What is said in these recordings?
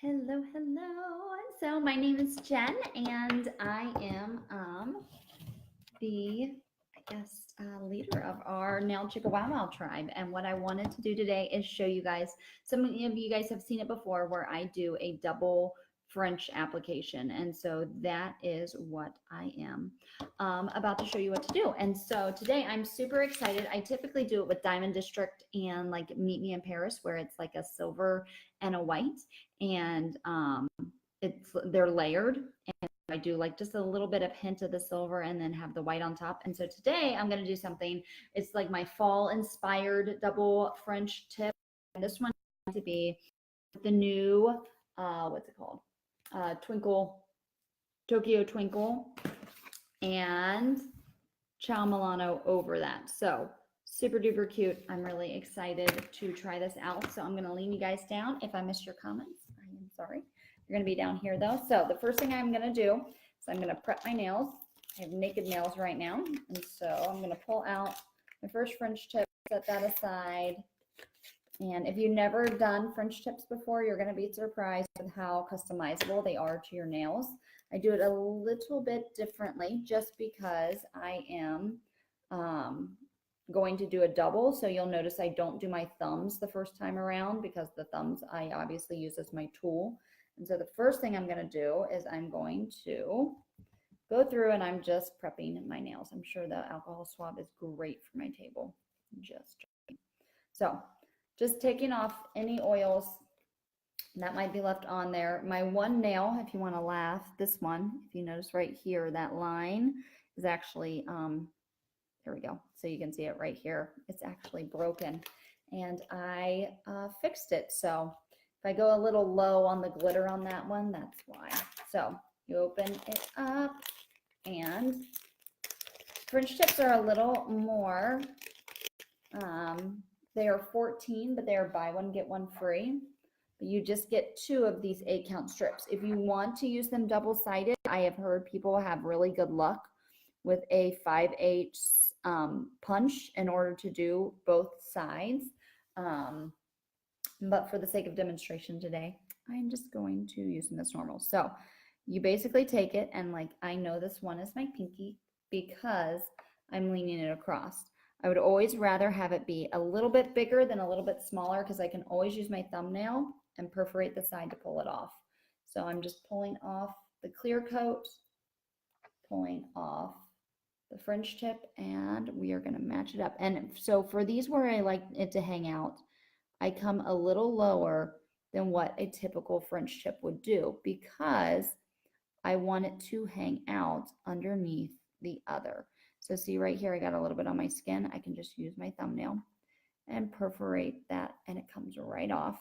Hello, hello. So my name is Jen, and I am the leader of our Nailchickawowow tribe. And what I wanted to do today is show you guys. Some of you guys have seen it before, where I do a double French application, and so that is what I am about to show you what to do. And so today I'm super excited. I typically do it with Diamond District and like Meet Me in Paris, where it's like a silver and a white, and they're layered. And I do like just a little bit of hint of the silver and then have the white on top. And so today I'm going to do something. It's like my fall inspired double French tip. And this one is going to be the new what's it called? Twinkle Tokyo Twinkle and Chow Milano over that. So super duper cute. I'm really excited to try this out. So I'm going to lean you guys down. If I missed your comments, I am sorry. You're going to be down here though. So the first thing I'm going to do is I'm going to prep my nails. I have naked nails right now. And so I'm going to pull out my first French tip, set that aside. And if you've never done French tips before, you're going to be surprised with how customizable they are to your nails. I do it a little bit differently just because I am going to do a double. So you'll notice I don't do my thumbs the first time around because the thumbs I obviously use as my tool. And so the first thing I'm going to do is I'm going to go through and I'm just prepping my nails. I'm sure the alcohol swab is great for my table. Just taking off any oils that might be left on there. My one nail, if you want to laugh, this one, if you notice right here, that line is actually, there we go. So you can see it right here. It's actually broken and I fixed it. So if I go a little low on the glitter on that one, that's why. So you open it up and French tips are a little more, they are 14, but they are buy one, get one free. But you just get 2 of these 8-count strips. If you want to use them double-sided, I have heard people have really good luck with a 5/8 punch in order to do both sides. But for the sake of demonstration today, I'm just going to use them as normal. So you basically take it and like, I know this one is my pinky because I'm leaning it across. I would always rather have it be a little bit bigger than a little bit smaller because I can always use my thumbnail and perforate the side to pull it off. So I'm just pulling off the clear coat, pulling off the French tip, and we are going to match it up. And so for these where I like it to hang out, I come a little lower than what a typical French tip would do because I want it to hang out underneath the other. So see right here, I got a little bit on my skin. I can just use my thumbnail and perforate that and it comes right off.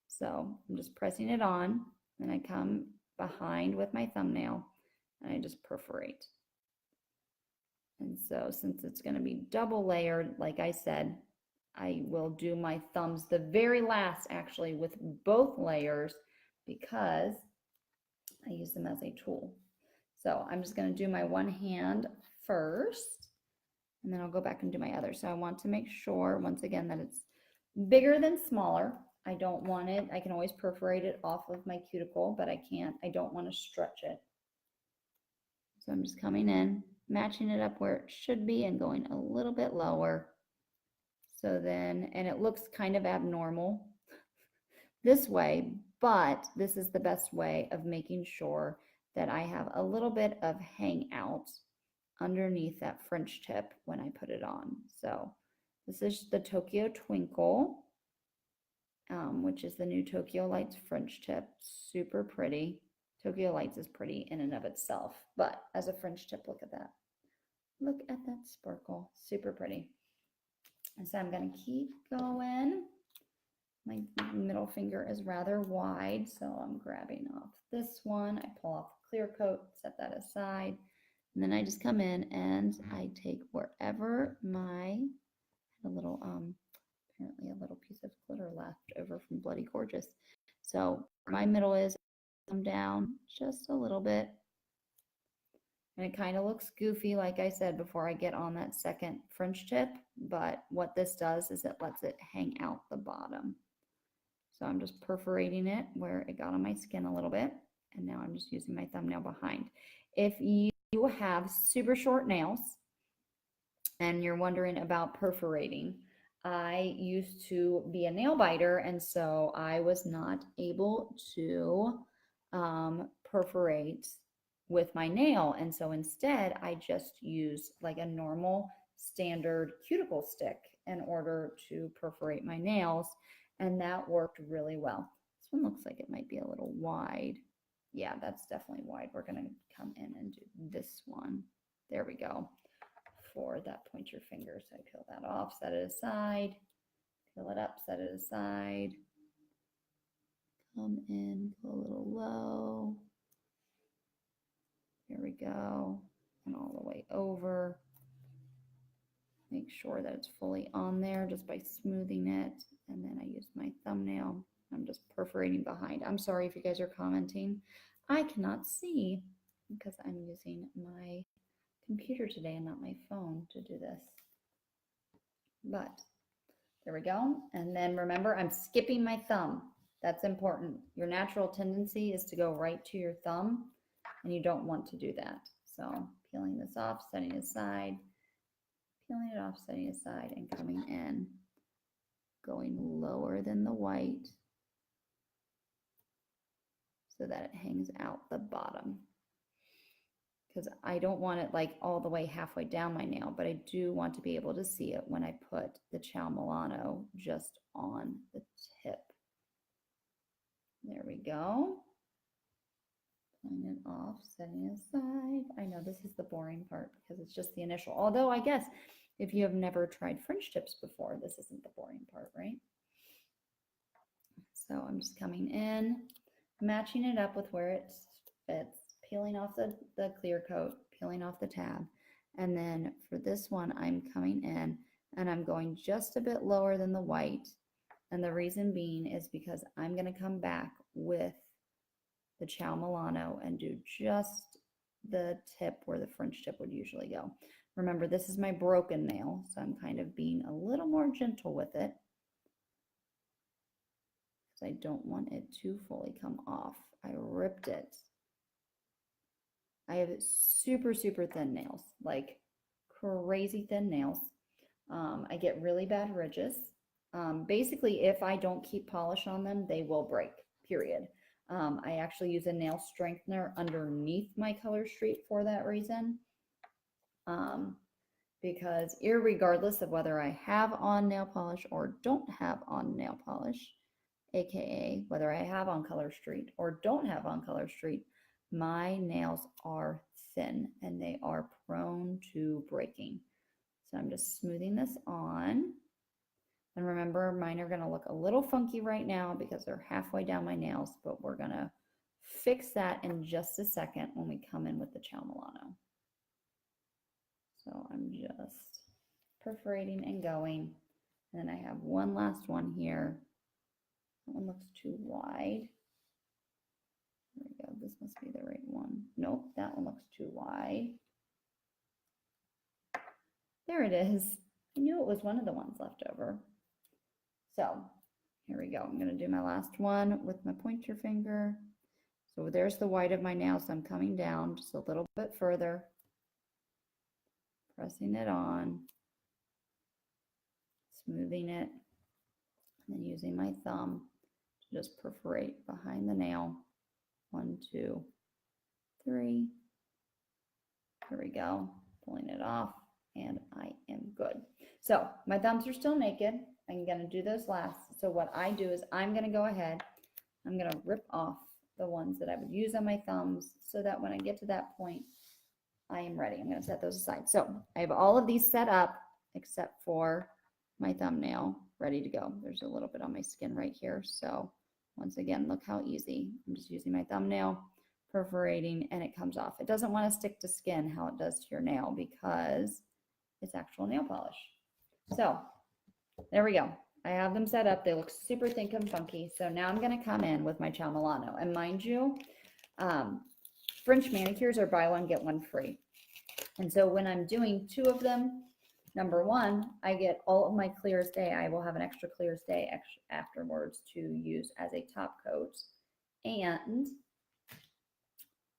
So I'm just pressing it on and I come behind with my thumbnail and I just perforate. And so since it's going to be double layered, like I said, I will do my thumbs the very last actually with both layers because I use them as a tool. So I'm just going to do my one hand first, and then I'll go back and do my other. So I want to make sure, once again, that it's bigger than smaller. I don't want it, I can always perforate it off of my cuticle, but I don't want to stretch it. So I'm just coming in, matching it up where it should be and going a little bit lower. So then, and it looks kind of abnormal this way, but this is the best way of making sure that I have a little bit of hangout underneath that French tip when I put it on. So this is the Tokyo Twinkle, which is the new Tokyo Lights French tip. Super pretty. Tokyo Lights is pretty in and of itself, but as a French tip, look at that. Look at that sparkle. Super pretty. And so I'm going to keep going. My middle finger is rather wide, so I'm grabbing off this one. I pull off the clear coat, set that aside, and then I just come in and I take wherever my a little apparently a little piece of glitter left over from Bloody Gorgeous. So my middle is come down just a little bit. And it kind of looks goofy, like I said, before I get on that second French tip. But what this does is it lets it hang out the bottom. So I'm just perforating it where it got on my skin a little bit. And now I'm just using my thumbnail behind. If you have super short nails and you're wondering about perforating, I used to be a nail biter, and so I was not able to perforate with my nail. And so instead, I just used like a normal standard cuticle stick in order to perforate my nails, and that worked really well. This one looks like it might be a little wide. Yeah, that's definitely wide. We're going to come in and do this one. There we go. For that, point your finger. So I peel that off, set it aside, peel it up, set it aside, come in, go a little low. Here we go, and all the way over. Make sure that it's fully on there just by smoothing it, and then I use my thumbnail. I'm just perforating behind. I'm sorry if you guys are commenting. I cannot see because I'm using my computer today and not my phone to do this. But there we go. And then remember, I'm skipping my thumb. That's important. Your natural tendency is to go right to your thumb, and you don't want to do that. So peeling this off, setting it aside, peeling it off, setting it aside, and coming in, going lower than the white so that it hangs out the bottom. Because I don't want it like all the way halfway down my nail, but I do want to be able to see it when I put the Ciao Milano just on the tip. There we go. Pulling it off, setting it aside. I know this is the boring part because it's just the initial. Although I guess if you have never tried French tips before, this isn't the boring part, right? So I'm just coming in, matching it up with where it fits, peeling off the clear coat, peeling off the tab. And then for this one, I'm coming in and I'm going just a bit lower than the white. And the reason being is because I'm going to come back with the Ciao Milano and do just the tip where the French tip would usually go. Remember, this is my broken nail, so I'm kind of being a little more gentle with it because I don't want it to fully come off. I ripped it. I have super, super thin nails, like crazy thin nails. I get really bad ridges. Basically, if I don't keep polish on them, they will break, period. I actually use a nail strengthener underneath my color street for that reason. Because irregardless of whether I have on nail polish or don't have on nail polish, aka whether I have on color street or don't have on color street, my nails are thin and they are prone to breaking. So I'm just smoothing this on. And remember, mine are going to look a little funky right now because they're halfway down my nails, but we're going to fix that in just a second when we come in with the Ciao Milano. So I'm just perforating and going. And then I have one last one here. That one looks too wide. There we go. This must be the right one. Nope, that one looks too wide. There it is. I knew it was one of the ones left over. So here we go. I'm going to do my last one with my pointer finger. So there's the white of my nail. So I'm coming down just a little bit further, pressing it on, smoothing it, and then using my thumb to just perforate behind the nail. 1, 2, 3. There we go. Pulling it off, and I am good. So my thumbs are still naked. I'm going to do those last. So what I do is I'm going to go ahead. I'm going to rip off the ones that I would use on my thumbs so that when I get to that point, I am ready. I'm going to set those aside. So I have all of these set up except for my thumbnail ready to go. There's a little bit on my skin right here. So once again, look how easy. I'm just using my thumbnail, perforating, and it comes off. It doesn't want to stick to skin how it does to your nail because it's actual nail polish. So there we go. I have them set up. They look super thick and funky. So now I'm going to come in with my Ciao Milano. And mind you, French manicures are buy one, get one free. And so when I'm doing 2 of them, number one, I get all of my clear as day. I will have an extra clear as day afterwards to use as a top coat. And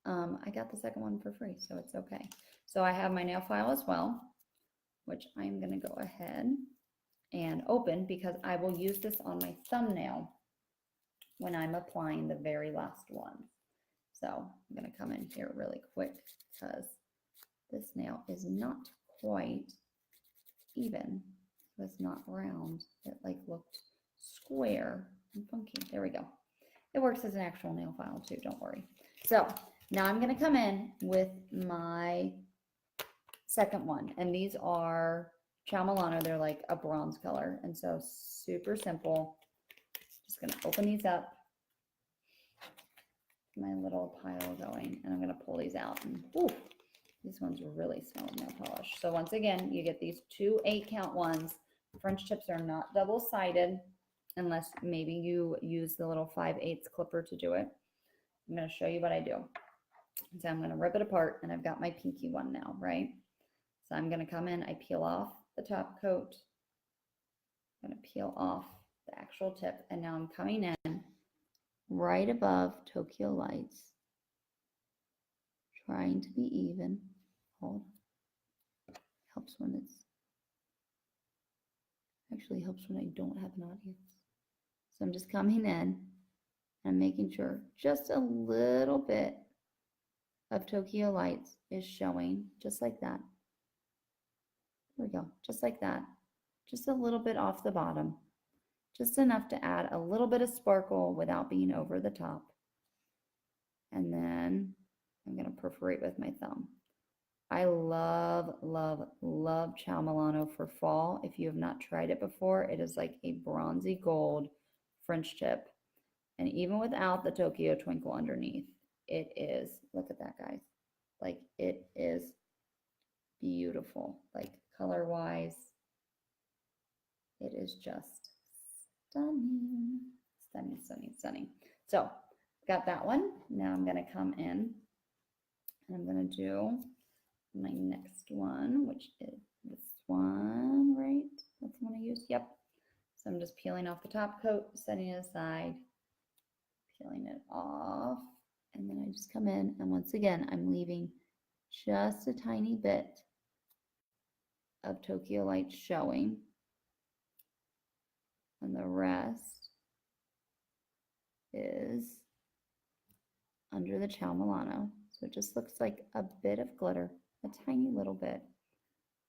I got the second one for free, so it's okay. So I have my nail file as well, which I'm going to go ahead and open because I will use this on my thumbnail when I'm applying the very last one. So I'm going to come in here really quick because this nail is not quite even. It's not round. It like looked square and funky. There we go. It works as an actual nail file too, don't worry. So now I'm going to come in with my second one, and these are Chow Milano. They're like a bronze color, and so super simple. Just going to open these up. My little pile going, and I'm going to pull these out, and ooh, these ones really smell of nail polish. So once again, you get these 2 8-count ones. French tips are not double-sided unless maybe you use the little 5/8 clipper to do it. I'm going to show you what I do. So I'm going to rip it apart, and I've got my pinky one now, right? So I'm going to come in, I peel off the top coat. I'm going to peel off the actual tip, and now I'm coming in right above Tokyo Lights, trying to be even. Hold. Helps when it's, actually helps when I don't have an audience. So I'm just coming in and making sure just a little bit of Tokyo Lights is showing, just like that. There we go, just like that. Just a little bit off the bottom. Just enough to add a little bit of sparkle without being over the top. And then I'm going to perforate with my thumb. I love, love, love Chow Milano for fall. If you have not tried it before, it is like a bronzy gold French tip. And even without the Tokyo twinkle underneath, it is, look at that, guys. Like, it is beautiful. Like, color-wise, it is just stunning. Stunning, stunning, stunning. So, got that one. Now I'm going to come in and I'm going to do my next one, which is this one, right? That's the one I used. Yep. So I'm just peeling off the top coat, setting it aside, peeling it off, and then I just come in, and once again, I'm leaving just a tiny bit of Tokyo Light showing, and the rest is under the Chow Milano. So it just looks like a bit of glitter, a tiny little bit.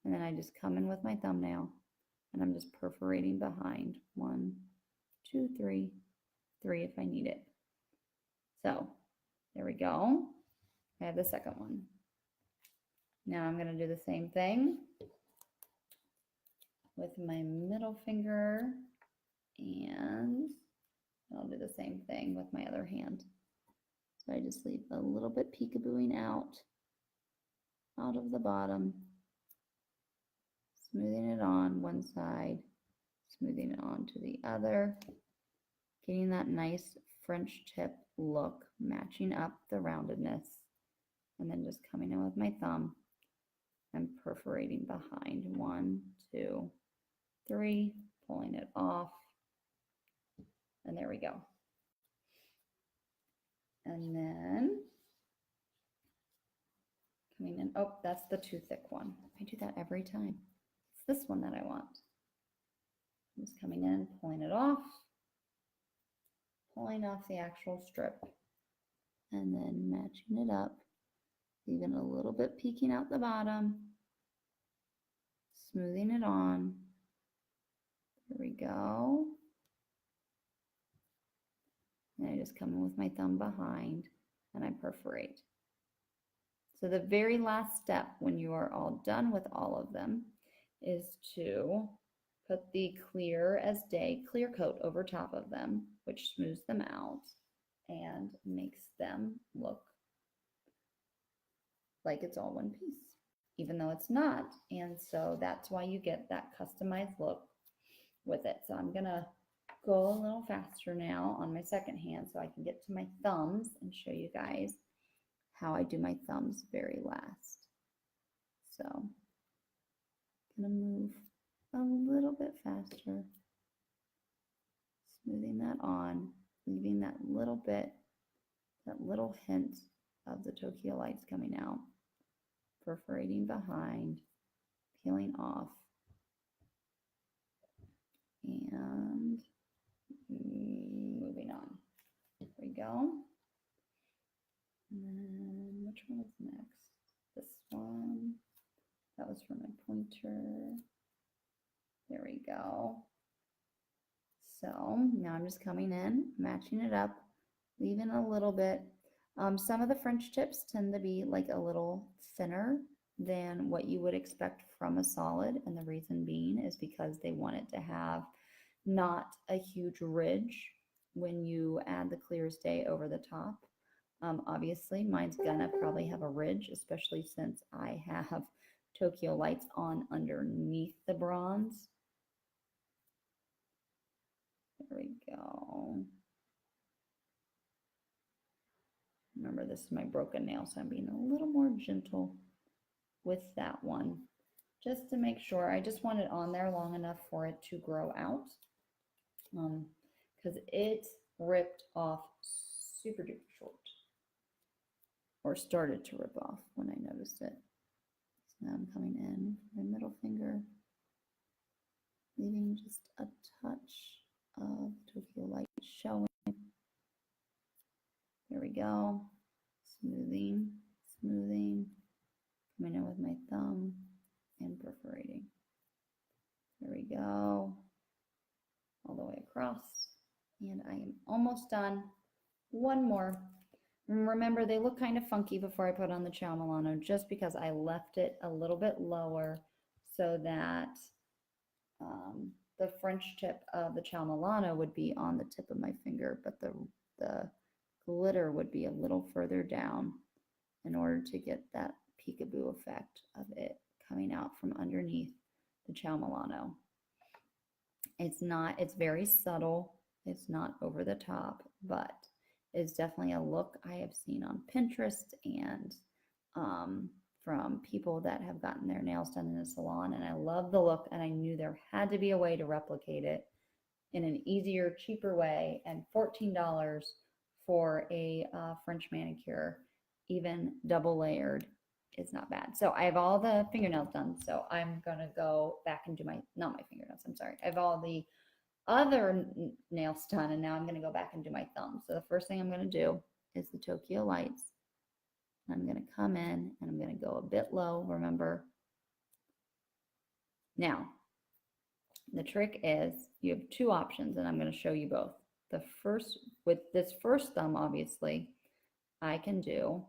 And then I just come in with my thumbnail and I'm just perforating behind. 1, 2, 3, 3 if I need it. So there we go. I have the second one. Now I'm going to do the same thing with my middle finger, and I'll do the same thing with my other hand. So I just leave a little bit peekabooing out of the bottom, smoothing it on one side, smoothing it on to the other, getting that nice French tip look, matching up the roundedness, and then just coming in with my thumb and perforating behind. 1, 2, 3, pulling it off, and there we go. And then coming in, oh, that's the too thick one. I do that every time. It's this one that I want. I'm just coming in, pulling it off, pulling off the actual strip, and then matching it up, leaving a little bit peeking out the bottom, smoothing it on. There we go. And I just come in with my thumb behind and I perforate. So the very last step when you are all done with all of them is to put the clear as day clear coat over top of them, which smooths them out and makes them look like it's all one piece, even though it's not. And so that's why you get that customized look with it. So I'm gonna go a little faster now on my second hand so I can get to my thumbs and show you guys how I do my thumbs very last. So gonna move a little bit faster, smoothing that on, leaving that little bit, that little hint of the Tokyo lights coming out, perforating behind, peeling off, and moving on. There we go. And then which one is next? This one. That was for my pointer. There we go. So now I'm just coming in, matching it up, leaving a little bit. Some of the French tips tend to be like a little thinner than what you would expect from a solid. And the reason being is because they want it to have not a huge ridge when you add the clear as day over the top. Obviously, mine's gonna probably have a ridge, especially since I have Tokyo lights on underneath the bronze. There we go. Remember, this is my broken nail, so I'm being a little more gentle with that one, just to make sure. I just want it on there long enough for it to grow out, because it ripped off super duper short, or started to rip off when I noticed it. So now I'm coming in my middle finger, leaving just a touch of Tokyo light showing. There we go. Smoothing, smoothing, coming in with my thumb and perforating. There we go. All the way across. And I am almost done. One more. Remember, they look kind of funky before I put on the Ciao Milano, just because I left it a little bit lower so that the French tip of the Ciao Milano would be on the tip of my finger, but the glitter would be a little further down in order to get that peekaboo effect of it coming out from underneath the Ciao Milano. It's very subtle. It's not over the top, but it's definitely a look I have seen on Pinterest and from people that have gotten their nails done in a salon, and I love the look, and I knew there had to be a way to replicate it in an easier, cheaper way, and $14 for a French manicure, even double layered, is not bad. So I have all the fingernails done, so I'm gonna go back and do not my fingernails, I'm sorry. I have all the other nails done, and now I'm gonna go back and do my thumb. So the first thing I'm gonna do is the Tokyo lights. I'm going to come in and I'm going to go a bit low, remember. Now, the trick is you have two options, and I'm going to show you both. The first, with this first thumb, obviously, I can do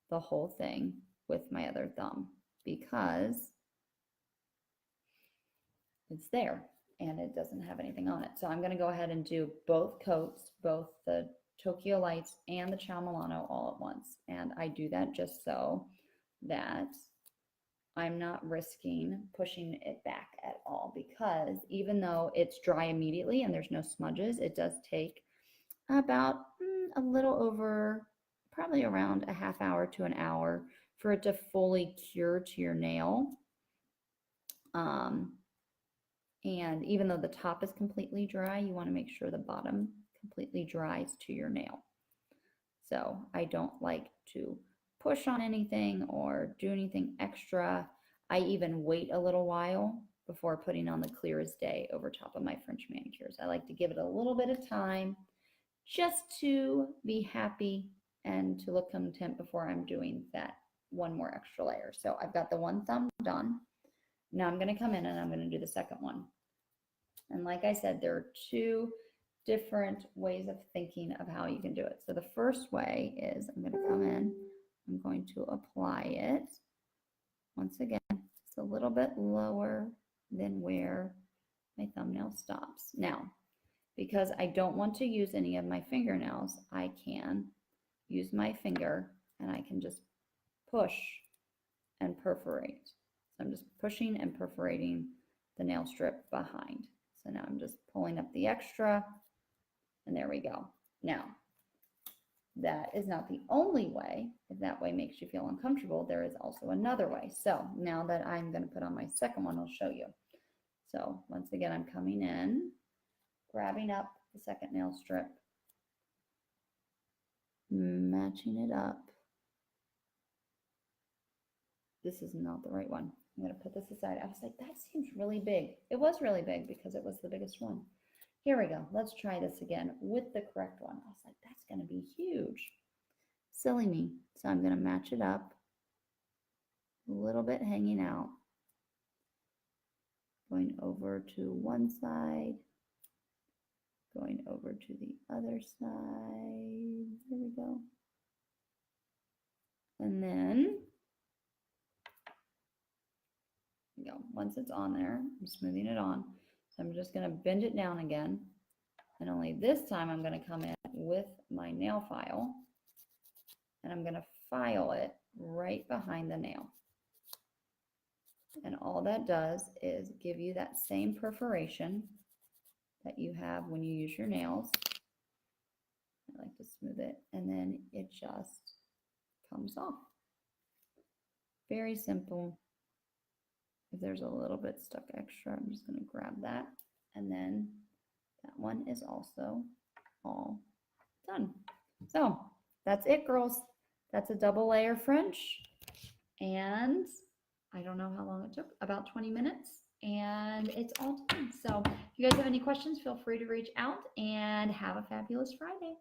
the whole thing with my other thumb because it's there and it doesn't have anything on it. So I'm going to go ahead and do both coats, both the Tokyo lights and the Ciao Milano all at once. And I do that just so that I'm not risking pushing it back at all, because even though it's dry immediately and there's no smudges, it does take about a little over, probably around a half hour to an hour for it to fully cure to your nail. And even though the top is completely dry, you want to make sure the bottom completely dries to your nail. So I don't like to push on anything or do anything extra. I even wait a little while before putting on the clear as day over top of my French manicures. I like to give it a little bit of time just to be happy and to look content before I'm doing that one more extra layer. So I've got the one thumb done. Now I'm going to come in and I'm going to do the second one. And like I said, there are two different ways of thinking of how you can do it. So the first way is I'm going to come in, I'm going to apply it. Once again, it's a little bit lower than where my thumbnail stops. Now, because I don't want to use any of my fingernails, I can use my finger and I can just push and perforate. So I'm just pushing and perforating the nail strip behind. So now I'm just pulling up the extra, and there we go. Now, that is not the only way. If that way makes you feel uncomfortable, there is also another way. So now that I'm going to put on my second one, I'll show you. So once again, I'm coming in, grabbing up the second nail strip, matching it up. This is not the right one. I'm going to put this aside. I was like, that seems really big. It was really big because it was the biggest one. Here we go. Let's try this again with the correct one. I was like, that's going to be huge. Silly me. So I'm going to match it up. A little bit hanging out. Going over to one side. Going over to the other side. There we go. And then, you know, once it's on there, I'm smoothing it on. So I'm just going to bend it down again. And only this time I'm going to come in with my nail file. And I'm going to file it right behind the nail. And all that does is give you that same perforation that you have when you use your nails. I like to smooth it, and then it just comes off. Very simple. If there's a little bit stuck extra, I'm just going to grab that, and then that one is also all done. So that's it, girls. That's a double layer French, and I don't know how long it took, about 20 minutes, and it's all done. So if you guys have any questions, feel free to reach out, and have a fabulous Friday.